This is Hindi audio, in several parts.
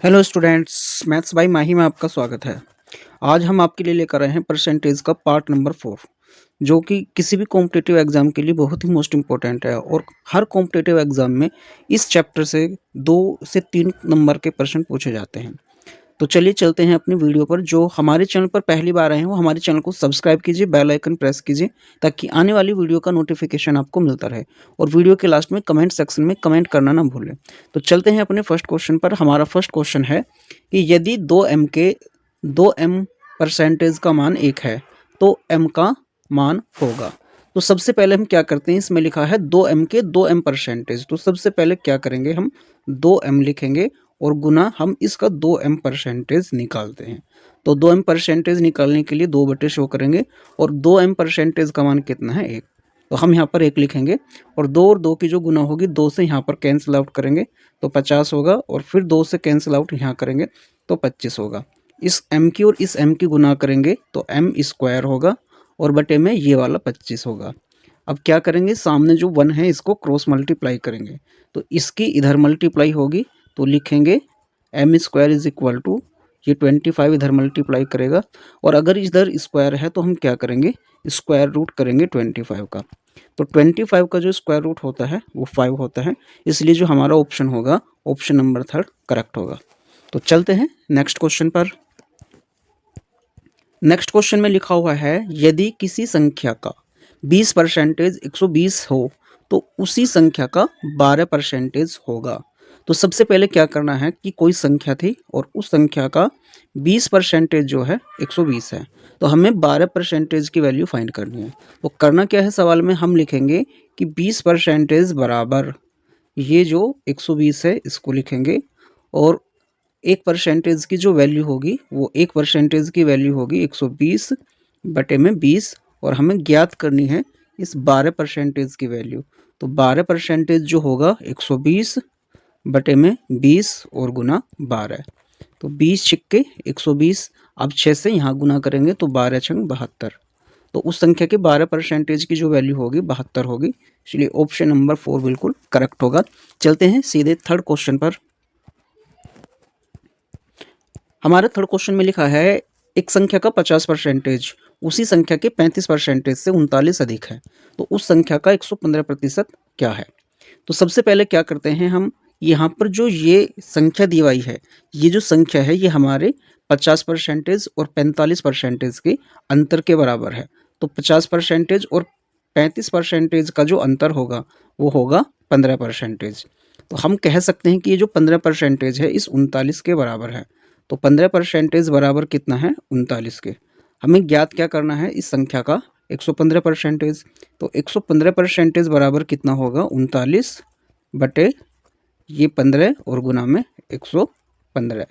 हेलो स्टूडेंट्स, मैथ्स बाय माही में आपका स्वागत है। आज हम आपके लिए लेकर आए हैं परसेंटेज का पार्ट नंबर 4, जो कि किसी भी कॉम्पिटिटिव एग्जाम के लिए बहुत ही मोस्ट इम्पोर्टेंट है और हर कॉम्पिटिटिव एग्जाम में इस चैप्टर से 2 से 3 नंबर के प्रश्न पूछे जाते हैं। तो चलिए चलते हैं अपनी वीडियो पर। जो हमारे चैनल पर पहली बार आए हैं वो हमारे चैनल को सब्सक्राइब कीजिए, बेल आइकन प्रेस कीजिए ताकि आने वाली वीडियो का नोटिफिकेशन आपको मिलता रहे। और वीडियो के लास्ट में कमेंट सेक्शन में कमेंट करना ना भूलें। तो चलते हैं अपने फर्स्ट क्वेश्चन पर। हमारा फर्स्ट क्वेश्चन है कि यदि 2m के 2m परसेंटेज का मान 1 है तो m का मान होगा। तो सबसे पहले हम क्या करते हैं, इसमें लिखा है 2m के 2m परसेंटेज। तो सबसे पहले क्या करेंगे, हम 2m लिखेंगे और गुना हम इसका 2m परसेंटेज निकालते हैं। तो 2m परसेंटेज निकालने के लिए 2 बटे शो करेंगे और 2m परसेंटेज का मान कितना है, 1। तो हम यहाँ पर 1 लिखेंगे और 2 और 2 की जो गुना होगी 2 से यहाँ पर कैंसिल आउट करेंगे तो 50 होगा और फिर 2 से कैंसिल आउट यहाँ करेंगे तो 25 होगा। इस m की और इस m की गुना करेंगे तो m स्क्वायर होगा और बटे में ये वाला 25 होगा। अब क्या करेंगे, सामने जो 1 है इसको क्रॉस मल्टीप्लाई करेंगे तो इसकी इधर मल्टीप्लाई होगी तो लिखेंगे M square is equal to ये 25 इधर मल्टीप्लाई करेगा और अगर इधर स्क्वायर है तो हम क्या करेंगे, स्क्वायर रूट करेंगे 25 का। तो 25 का जो स्क्वायर रूट होता है वो 5 होता है, इसलिए जो हमारा ऑप्शन होगा ऑप्शन नंबर 3 करेक्ट होगा। तो चलते हैं नेक्स्ट क्वेश्चन पर। नेक्स्ट क्वेश्चन में लिखा हुआ है यदि किसी संख्या का 20 परसेंटेज 120 हो तो उसी संख्या का 12 परसेंटेज होगा। तो सबसे पहले क्या करना है कि कोई संख्या थी और उस संख्या का 20 परसेंटेज जो है 120 है, तो हमें 12 परसेंटेज की वैल्यू फाइंड करनी है। तो करना क्या है, सवाल में हम लिखेंगे कि 20 परसेंटेज बराबर ये जो 120 है इसको लिखेंगे और 1 परसेंटेज की जो वैल्यू होगी वो 1 परसेंटेज की वैल्यू होगी 120 बटे में 20 और हमें ज्ञात करनी है इस 12 परसेंटेज की वैल्यू। तो 12 परसेंटेज जो होगा 120 बटे में 20 और गुना 12। तो 20 छिक्के 120, अब 6 से यहाँ गुना करेंगे तो 12 छंग 72। तो उस संख्या के 12 परसेंटेज की जो वैल्यू होगी 72 होगी, इसलिए ऑप्शन नंबर 4 बिल्कुल करेक्ट होगा। चलते हैं सीधे थर्ड क्वेश्चन पर। हमारे थर्ड क्वेश्चन में लिखा है एक संख्या का 50 परसेंटेज उसी संख्या के 35 परसेंटेज से 39 अधिक है तो उस संख्या का 115% क्या है। तो सबसे पहले क्या करते हैं, हम यहाँ पर जो ये संख्या दी हुई है, ये जो संख्या है ये हमारे 50 परसेंटेज और 45 परसेंटेज के अंतर के बराबर है। तो 50 परसेंटेज और 35 परसेंटेज का जो अंतर होगा वो होगा 15 परसेंटेज। तो हम कह सकते हैं कि ये जो 15 परसेंटेज है इस 39 के बराबर है। तो 15 परसेंटेज बराबर कितना है, 39 के। हमें ज्ञात क्या करना है इस संख्या का 115 परसेंटेज। तो 115 परसेंटेज बराबर कितना होगा, 39 बटे ये 15 और गुना में 115।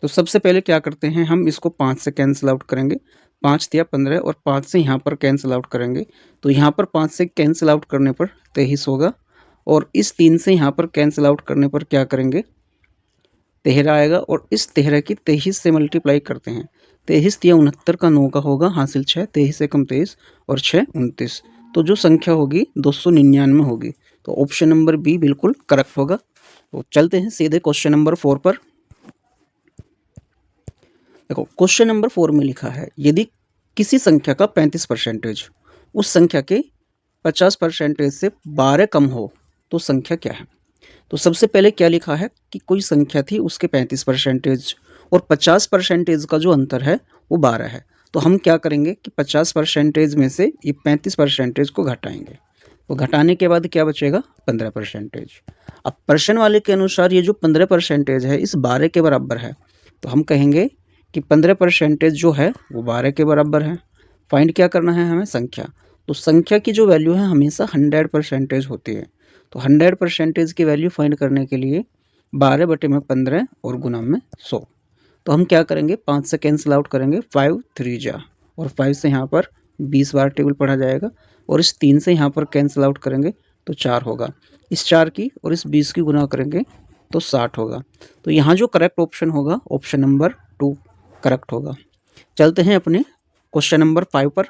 तो सबसे पहले क्या करते हैं, हम इसको 5 से कैंसिल आउट करेंगे। 5 दिया 15 और 5 से यहाँ पर कैंसिल आउट करेंगे तो यहाँ पर 5 से कैंसिल आउट करने पर 23 होगा और इस 3 से यहाँ पर कैंसिल आउट करने पर क्या करेंगे, 13 आएगा और इस 13 की 23 से मल्टीप्लाई करते हैं। 23 दिया 69 का 9 का होगा हासिल 6, 23 से कम 23 और 6 29। तो जो संख्या होगी 299 होगी। तो ऑप्शन नंबर बी बिल्कुल करेक्ट होगा। तो चलते हैं सीधे क्वेश्चन नंबर 4 पर। देखो क्वेश्चन नंबर 4 में लिखा है यदि किसी संख्या का 35 परसेंटेज उस संख्या के 50 परसेंटेज से 12 कम हो तो संख्या क्या है। तो सबसे पहले क्या लिखा है कि कोई संख्या थी उसके 35 परसेंटेज और 50 परसेंटेज का जो अंतर है वो 12 है। तो हम क्या करेंगे कि 50 परसेंटेज में से ये 35 परसेंटेज को घटाएंगे। तो घटाने के बाद क्या बचेगा, 15 परसेंटेज। अब प्रश्न वाले के अनुसार ये जो 15 परसेंटेज है इस 12 के बराबर है, तो हम कहेंगे कि 15 परसेंटेज जो है वो 12 के बराबर है। फाइंड क्या करना है हमें, संख्या। तो संख्या की जो वैल्यू है हमेशा 100 परसेंटेज होती है। तो 100 परसेंटेज की वैल्यू फाइंड करने के लिए 12 बटे में 15 और गुना में 100। तो हम क्या करेंगे, 5 से कैंसिल आउट करेंगे, 5 3 जा और 5 से यहाँ पर 20 बार टेबल पढ़ा जाएगा और इस 3 से यहाँ पर कैंसिल आउट करेंगे तो 4 होगा। इस 4 की और इस 20 की गुना करेंगे तो 60 होगा। तो यहाँ जो करेक्ट ऑप्शन होगा ऑप्शन नंबर 2 करेक्ट होगा। चलते हैं अपने क्वेश्चन नंबर 5 पर।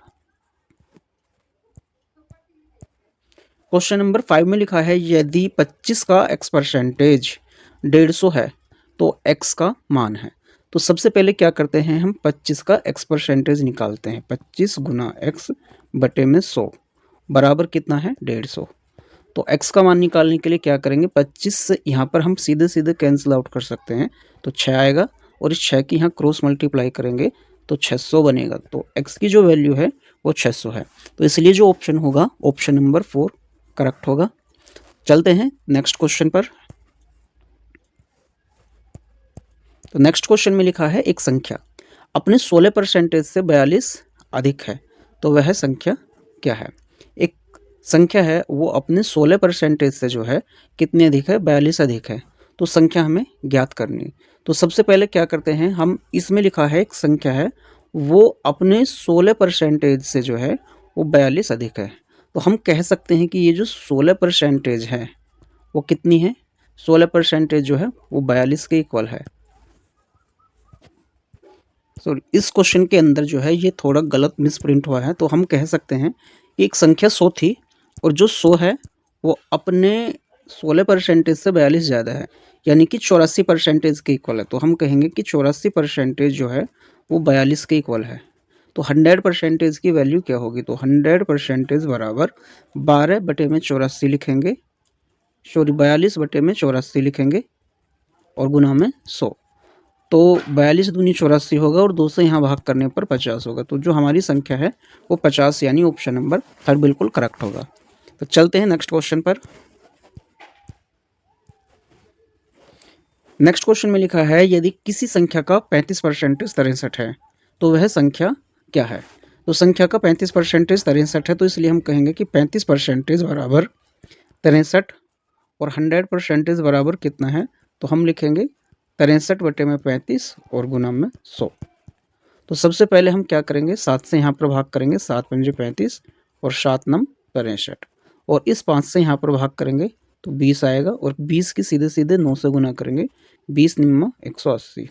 क्वेश्चन नंबर 5 में लिखा है यदि 25 का x परसेंटेज 150 है तो x का मान है। तो सबसे पहले क्या करते हैं, हम 25 का x परसेंटेज निकालते हैं। 25 गुना x बटे में 100 बराबर कितना है, 150। तो x का मान निकालने के लिए क्या करेंगे, 25 से यहाँ पर हम सीधे सीधे कैंसिल आउट कर सकते हैं, तो 6 आएगा और इस 6 की यहाँ क्रॉस मल्टीप्लाई करेंगे तो 600 बनेगा। तो x की जो वैल्यू है वो 600 है। तो इसलिए जो ऑप्शन होगा, ऑप्शन नंबर 4 करेक्ट होगा। चलते हैं नेक्स्ट क्वेश्चन पर। तो नेक्स्ट क्वेश्चन में लिखा है, एक संख्या अपने 16% से 42 अधिक है, तो वह संख्या क्या है। एक संख्या है वो अपने 16% से जो है कितने अधिक है, 42 अधिक है। तो संख्या हमें ज्ञात करनी है। तो सबसे पहले क्या करते हैं, हम इसमें लिखा है एक संख्या है वो अपने 16% से जो है वो 42 अधिक है। तो हम कह सकते हैं कि ये जो 16% है वो कितनी है, 16% जो है वो 42 के इक्वल है। सॉरी, इस क्वेश्चन के अंदर जो है ये थोड़ा गलत मिसप्रिंट हुआ है। तो हम कह सकते हैं कि एक संख्या 100 थी और जो 100 है वो अपने 16% से 42 ज़्यादा है, यानी कि 84% के इक्वल है। तो हम कहेंगे कि 84% जो है वो 42 के इक्वल है। तो 100% की वैल्यू क्या होगी, तो 100% बराबर 12 बटे में 84 लिखेंगे, सॉरी 42 बटे में 84 लिखेंगे और गुना में 100। तो 42 दूनी 84 होगा और 2 से यहाँ भाग करने पर 50 होगा। तो जो हमारी संख्या है वो 50, यानी ऑप्शन नंबर 3 बिल्कुल करेक्ट होगा। तो चलते हैं नेक्स्ट क्वेश्चन पर। नेक्स्ट क्वेश्चन में लिखा है, यदि किसी संख्या का 35% 63 है तो वह संख्या क्या है। तो संख्या का 35% 63 है, तो इसलिए हम कहेंगे कि 35% बराबर 63 और 100% बराबर कितना है, तो हम लिखेंगे 63 बटे में 35 और गुना में 100। तो सबसे पहले हम क्या करेंगे, 7 से यहाँ पर भाग करेंगे, 7 पंजे 35 और 7 नम 63 और इस 5 से यहाँ पर भाग करेंगे तो 20 आएगा और 20 की सीधे सीधे 9 से गुना करेंगे, 20 निम्मा 180।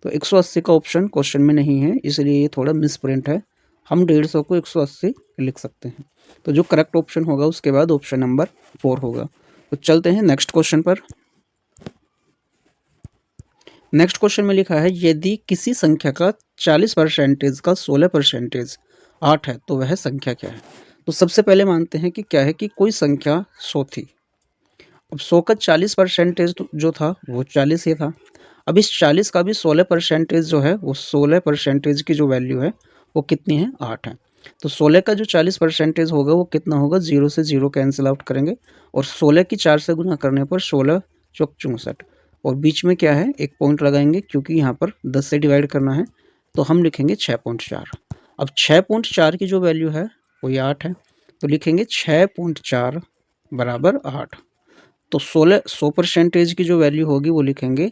तो 180 का ऑप्शन क्वेश्चन में नहीं है, इसलिए ये थोड़ा मिसप्रिंट है। हम 150 को 180 लिख सकते हैं। तो जो करेक्ट ऑप्शन होगा उसके बाद ऑप्शन नंबर 4 होगा। तो चलते हैं नेक्स्ट क्वेश्चन पर। नेक्स्ट क्वेश्चन में लिखा है, यदि किसी संख्या का 40% का 16% 8 है तो वह संख्या क्या है। तो सबसे पहले मानते हैं कि क्या है कि कोई संख्या 100 थी। अब 100 का 40% जो था वो 40 ही था। अब इस 40 का भी 16% जो है वो 16% की जो वैल्यू है वो कितनी है, 8 है। तो 16 का जो 40% होगा वो कितना होगा, 0 से 0 कैंसिल आउट करेंगे और 16 की 4 से गुना करने पर 16 चौक 64 और बीच में क्या है, एक पॉइंट लगाएंगे क्योंकि यहाँ पर 10 से डिवाइड करना है। तो हम लिखेंगे 6.4। अब 6.4 की जो वैल्यू है वो ये 8 है, तो लिखेंगे 6.4 बराबर 8। तो 100% की जो वैल्यू होगी वो लिखेंगे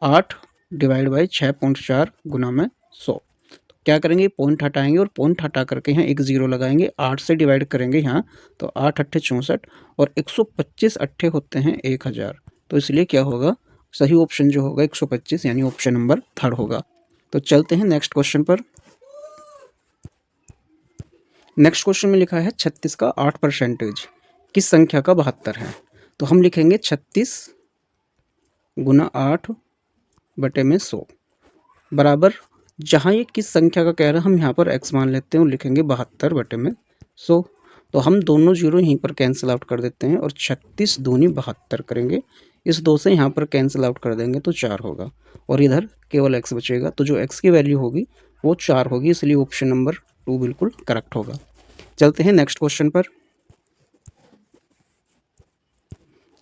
8 डिवाइड बाई 6.4 गुना में 100। तो क्या करेंगे, पॉइंट हटाएंगे और पॉइंट हटा करके यहाँ एक 0 लगाएंगे, 8 से डिवाइड करेंगे यहाँ तो 8 अट्ठे 64 और 125 अट्ठे होते हैं 1000। तो इसलिए क्या होगा, सही ऑप्शन जो होगा 125, यानी ऑप्शन नंबर 3 होगा। तो चलते हैं नेक्स्ट क्वेश्चन पर। नेक्स्ट क्वेश्चन में लिखा है, 36 का 8% किस संख्या का 72 है। तो हम लिखेंगे 36 गुना 8 बटे में 100 बराबर, जहाँ ये किस संख्या का कह रहा है हम यहाँ पर x मान लेते हैं और लिखेंगे 72 बटे में 100। तो हम दोनों जीरो यहीं पर कैंसिल आउट कर देते हैं और 36 दूनी 72 करेंगे, इस 2 से यहाँ पर कैंसिल आउट कर देंगे तो 4 होगा और इधर केवल x बचेगा। तो जो x की वैल्यू होगी वो 4 होगी, इसलिए ऑप्शन नंबर 2 बिल्कुल करेक्ट होगा। चलते हैं नेक्स्ट क्वेश्चन पर।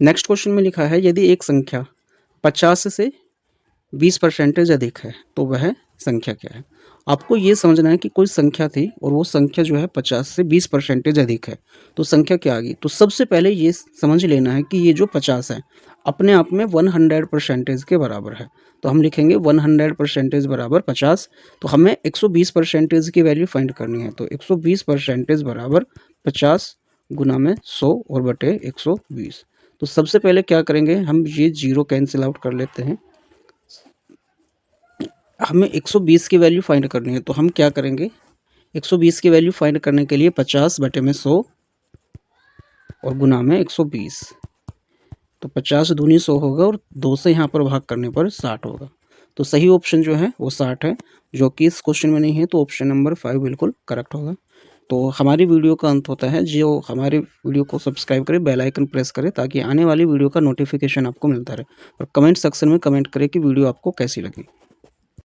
नेक्स्ट क्वेश्चन में लिखा है, यदि एक संख्या 50 से 20% अधिक है तो वह संख्या क्या है। आपको ये समझना है कि कोई संख्या थी और वो संख्या जो है 50 से 20% अधिक है, तो संख्या क्या आ गई। तो सबसे पहले ये समझ लेना है कि ये जो 50 है अपने आप में 100% के बराबर है। तो हम लिखेंगे 100% बराबर 50। तो हमें 120% की वैल्यू फाइंड करनी है। तो 120% बराबर 50 गुना में 100 और बटे 120। तो सबसे पहले क्या करेंगे, हम ये 0 कैंसिल आउट कर लेते हैं। हमें 120 की वैल्यू फाइंड करनी है, तो हम क्या करेंगे, 120 की वैल्यू फाइंड करने के लिए 50 बटे में 100 और गुना में 120। तो 50 दूनी 100 होगा और 2 से यहाँ पर भाग करने पर 60 होगा। तो सही ऑप्शन जो है वो 60 है, जो कि इस क्वेश्चन में नहीं है, तो ऑप्शन नंबर 5 बिल्कुल करेक्ट होगा। तो हमारी वीडियो का अंत होता है, जो हमारी वीडियो को सब्सक्राइब करे, बेल आइकन प्रेस करे, ताकि आने वाली वीडियो का नोटिफिकेशन आपको मिलता रहे, और कमेंट सेक्शन में कमेंट करें कि वीडियो आपको कैसी लगी।